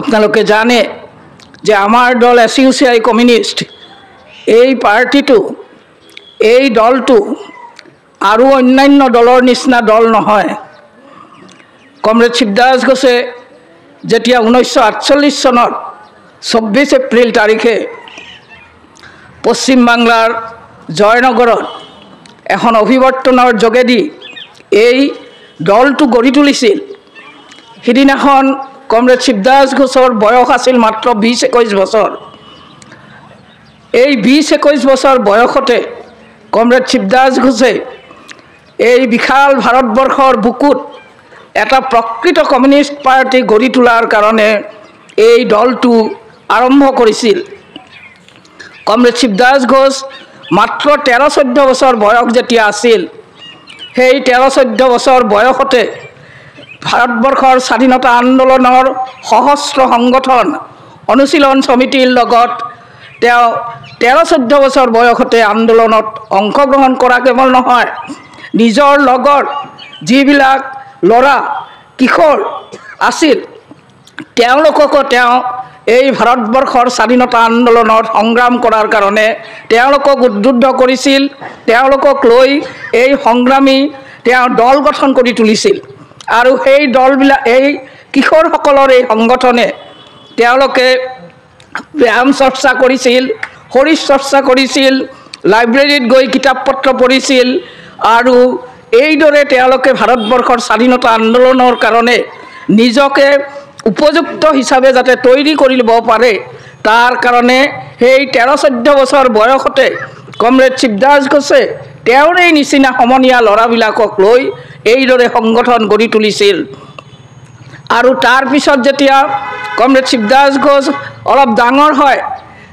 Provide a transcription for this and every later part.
আপোনালোকে জানে যে আমাৰ দল SUCI কমিউনিষ্ট এই পাৰ্টিটো এই দলটো আৰু অন্যান্য দলৰ নিচিনা দল নহয়। কমৰেড শিৱদাস ঘোষে যেতিয়া 1948 চনত 24 এপ্ৰিল তাৰিখে পশ্চিম বাংলাৰ জয়নগৰত এখন অভিৱৰ্তনৰ যোগেদি এই দলটো গঢ়ি তুলিছিল, সিদিনাখন কমৰেড শিৱদাস ঘোষৰ বয়স আছিল মাত্ৰ 20-21 বছৰ। এই 20-21 বছৰ বয়সতে কমৰেড শিৱদাস ঘোষে এই বিশাল ভাৰতবৰ্ষৰ বুকুত এটা প্ৰকৃত কমিউনিষ্ট পাৰ্টি গঢ়ি তোলাৰ কাৰণে এই দলটো আৰম্ভ কৰিছিল। কমৰেড শিৱদাস ঘোষ মাত্ৰ 13-14 বছৰ বয়স যেতিয়া আছিল, সেই 13-14 বছৰ বয়সতে ভাৰতবৰ্ষৰ স্বাধীনতা আন্দোলনৰ সহস্ৰ সংগঠন অনুশীলন সমিতিৰ লগত তেওঁ 13-14 বছৰ বয়সতে আন্দোলনত অংশগ্ৰহণ কৰা কেৱল নহয়, নিজৰ লগৰ যিবিলাক ল'ৰা কিশোৰ আছিল তেওঁলোককো তেওঁ এই ভাৰতবৰ্ষৰ স্বাধীনতা আন্দোলনত সংগ্ৰাম কৰাৰ কাৰণে তেওঁলোকক উদ্বুদ্ধ কৰিছিল। তেওঁলোকক লৈ এই সংগ্ৰামী তেওঁ দল গঠন কৰি তুলিছিল আৰু সেই দলবিলাক এই কিশোৰসকলৰ এই সংগঠনে তেওঁলোকে ব্যায়াম চৰ্চা কৰিছিল, শৰীৰ চৰ্চা কৰিছিল, লাইব্ৰেৰীত গৈ কিতাপ পত্ৰ পঢ়িছিল আৰু এইদৰে তেওঁলোকে ভাৰতবৰ্ষৰ স্বাধীনতা আন্দোলনৰ কাৰণে নিজকে উপযুক্ত হিচাপে যাতে তৈৰি কৰি ল'ব পাৰে তাৰ কাৰণে সেই 13-14 বছৰ বয়সতে কমৰেড শিৱদাস ঘোষে তেওঁৰ এই নিচিনা সমনীয়া ল'ৰাবিলাকক লৈ এইদৰে সংগঠন গঢ়ি তুলিছিল। আৰু তাৰ পিছত যেতিয়া কমৰেড শিৱদাস ঘোষ অলপ ডাঙৰ হয়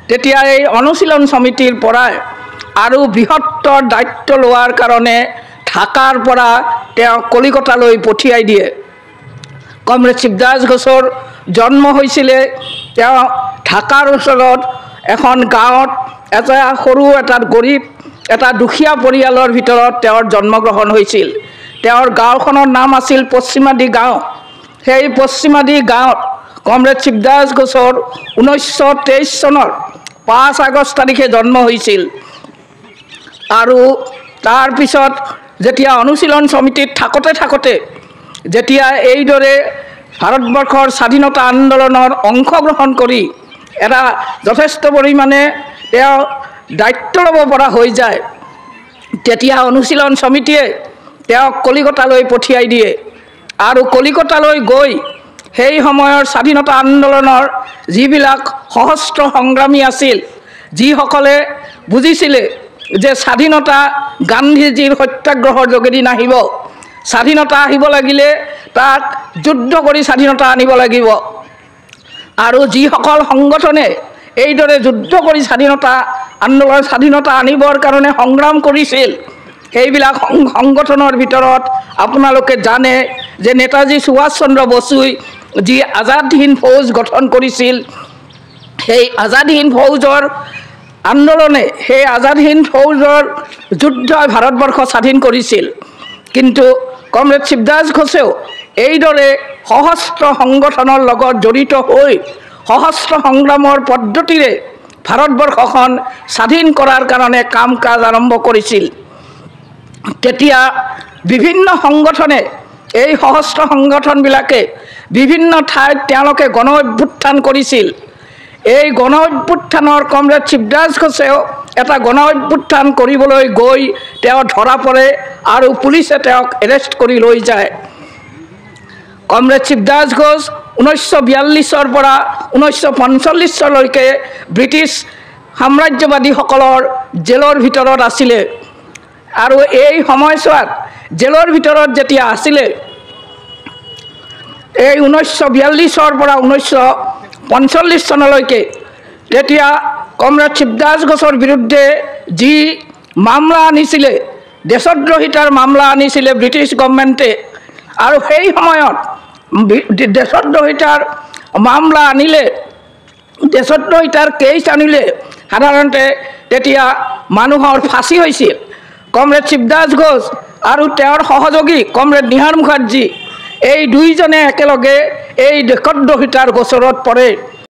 তেতিয়া এই অনুশীলন সমিতিৰ পৰাই আৰু বৃহত্তৰ দায়িত্ব লোৱাৰ কাৰণে ঢাকাৰ পৰা তেওঁ কলিকতালৈ পঠিয়াই দিয়ে। কমৰেড শিৱদাস ঘোষৰ জন্ম হৈছিলে তেওঁ ঢাকাৰ ওচৰত এখন গাঁৱত এটা সৰু এটা গৰীব এটা দুখীয়া পৰিয়ালৰ ভিতৰত তেওঁৰ জন্মগ্ৰহণ হৈছিল। তেওঁৰ গাঁওখনৰ নাম আছিল পশ্চিমাদি গাঁও। সেই পশ্চিমাদি গাঁৱত কমৰেড শিৱদাস ঘোষৰ 1923 চনৰ 5 আগষ্ট তাৰিখে জন্ম হৈছিল আৰু তাৰ পিছত যেতিয়া অনুশীলন সমিতিত থাকোঁতে যেতিয়া এইদৰে ভাৰতবৰ্ষৰ স্বাধীনতা আন্দোলনৰ অংশগ্ৰহণ কৰি এটা যথেষ্ট পৰিমাণে তেওঁ দায়িত্ব ল'ব পৰা হৈ যায়, তেতিয়া অনুশীলন সমিতিয়ে তেওঁক কলিকতালৈ পঠিয়াই দিয়ে আৰু কলিকতালৈ গৈ সেই সময়ৰ স্বাধীনতা আন্দোলনৰ যিবিলাক সহস্ৰ সংগ্ৰামী আছিল, যিসকলে বুজিছিলে যে স্বাধীনতা গান্ধীজীৰ সত্যাগ্ৰহৰ যোগেদি নাহিব, স্বাধীনতা আহিব লাগিলে তাক যুদ্ধ কৰি স্বাধীনতা আনিব লাগিব আৰু যিসকল সংগঠনে এইদৰে যুদ্ধ কৰি স্বাধীনতা আনিবৰ কাৰণে সংগ্ৰাম কৰিছিল সেইবিলাক সংগঠনৰ ভিতৰত আপোনালোকে জানে যে নেতাজী সুভাষ চন্দ্ৰ বসুই যি আজাদ হিন্দ ফৌজ গঠন কৰিছিল, সেই আজাদ হিন্দ ফৌজৰ আন্দোলনে সেই আজাদ হিন্দ ফৌজৰ যুদ্ধই ভাৰতবৰ্ষ স্বাধীন কৰিছিল। কিন্তু কমৰেড শিৱদাস ঘোষেও এইদৰে সহস্ৰ সংগঠনৰ লগত জড়িত হৈ সহস্ৰ সংগ্ৰামৰ পদ্ধতিৰে ভাৰতবৰ্ষখন স্বাধীন কৰাৰ কাৰণে কাম কাজ আৰম্ভ কৰিছিল। তেতিয়া বিভিন্ন সংগঠনে এই সহস্ৰ সংগঠনবিলাকে বিভিন্ন ঠাইত তেওঁলোকে গণ অভ্যুত্থান কৰিছিল। এই গণ অভ্যুত্থানৰ কমৰেড শিৱদাস ঘোষেও এটা গণ অভ্যুত্থান কৰিবলৈ গৈ তেওঁ ধৰা পৰে আৰু পুলিচে তেওঁক এৰেষ্ট কৰি লৈ যায়। কমৰেড শিৱদাস ঘোষ 1942 পৰা 1945 চনলৈকে ব্ৰিটিছ সাম্ৰাজ্যবাদীসকলৰ জেলৰ ভিতৰত আছিলে আৰু এই সময়ছোৱাত জেলৰ ভিতৰত যেতিয়া আছিলে এই 1942 পৰা 1945 চনলৈকে তেতিয়া কমৰেড শিৱদাস ঘোষৰ বিৰুদ্ধে যি মামলা আনিছিলে, দেশদ্ৰোহিতাৰ মামলা আনিছিলে ব্ৰিটিছ গভৰ্ণমেণ্টে আৰু সেই সময়ত দেশদ্ৰোহিতাৰ মামলা আনিলে, দেশদ্ৰোহিতাৰ কেছ আনিলে সাধাৰণতে তেতিয়া মানুহৰ ফাঁচি হৈছিল। কমৰেড শিৱদাস ঘোষ আৰু তেওঁৰ সহযোগী কমৰেড নিহাৰ মুখাৰ্জী এই দুইজনে একেলগে এই দেশদ্ৰোহিতাৰ গোচৰত পৰে।